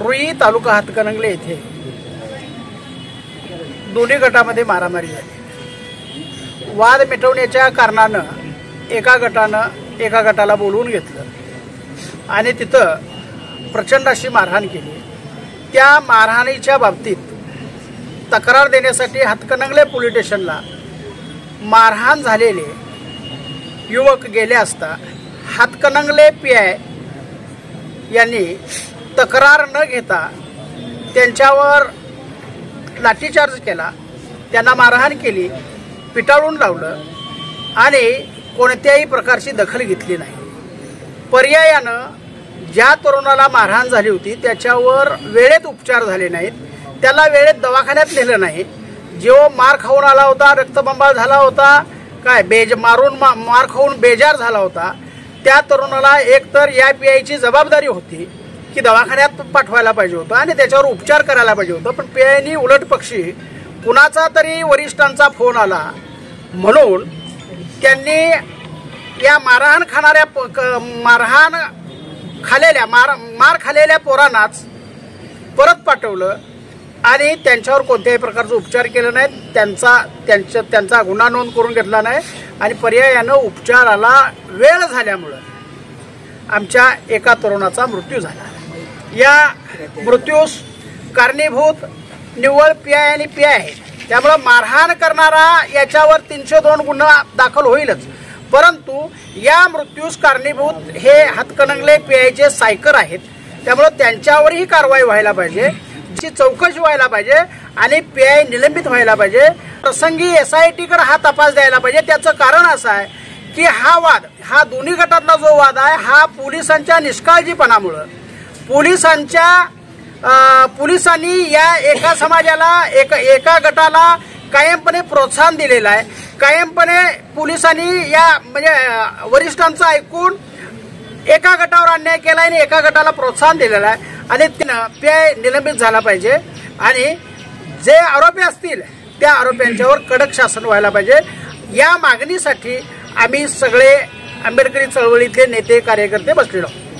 रुई तालुका हातकणंगले येथे दोन्ही गटामध्ये मारामारी झाली। वाद मिटवण्याच्या कारणानं एका गटाला बोलवून घेतलं आणि तिथं प्रचंड अशी मारहाण केली। त्या मारहाणीच्या बाबतीत तक्रार देण्यासाठी हातकणंगले पोलीस स्टेशनला मारहाण झालेले युवक गेले असता हातकणंगले पीआय यांनी तक्रार न घेता त्यांच्यावर लाठीचार्ज केला, त्यांना मारहाण केली, पिटाळून लावलं आणि कोणत्याही प्रकारची दखल घेतली नाही। पर्यायानं ज्या तरुणाला मारहाण झाली होती त्याच्यावर वेळेत उपचार झाले नाहीत, त्याला वेळेत दवाखान्यात नेलं नाही। जो मार खाऊन आला होता, रक्तबंबाळ झाला होता, मार खाऊन बेजार झाला होता, त्या तरुणाला एकतर या पीआयची जबाबदारी होती की दवाखान्यात पाठवायला पाहिजे होतं आणि त्याच्यावर उपचार करायला पाहिजे होतं, पण पीआयनी उलट पक्षी कुणाचा तरी वरिष्ठांचा फोन आला म्हणून त्यांनी या मार खाल्लेल्या पोरांनाच परत पाठवलं आणि त्यांच्यावर कोणत्याही प्रकारचा उपचार केला नाही, त्यांचा गुन्हा नोंद करून घेतला नाही आणि पर्यायानं उपचाराला वेळ झाल्यामुळं आमच्या एका तरुणाचा मृत्यू झाला। या मृत्यूस कारणीभूत निव्वळ पीआय आणि पीआय आहे, त्यामुळे मारहाण करणारा याच्यावर 302 गुन्हा दाखल होईलच, परंतु या मृत्यूस कारणीभूत हे हातकणंगले पीआयचे सायकर आहेत, त्यामुळे त्यांच्यावरही कारवाई व्हायला पाहिजे, चौकशी व्हायला पाहिजे आणि पीआय निलंबित व्हायला पाहिजे। प्रसंगी SIT कडे हा तपास द्यायला पाहिजे। त्याचं कारण असं आहे की हा दोन्ही गटातला जो वाद आहे हा पोलिसांच्या निष्काळजीपणामुळं पोलिसांनी या एका समाजाला एका गटाला कायमपणे प्रोत्साहन दिलेलं आहे। कायमपणे पोलिसांनी या म्हणजे वरिष्ठांचं ऐकून एका गटावर अन्याय केला आणि एका गटाला प्रोत्साहन दिलेलं आहे आणि पीआय निलंबित झाला पाहिजे आणि जे आरोपी असतील त्या आरोपींच्यावर कडक शासन व्हायला पाहिजे। या मागणीसाठी आम्ही सगळे आंबेडकरी चळवळीतले नेते कार्यकर्ते बसलेलो आहोत।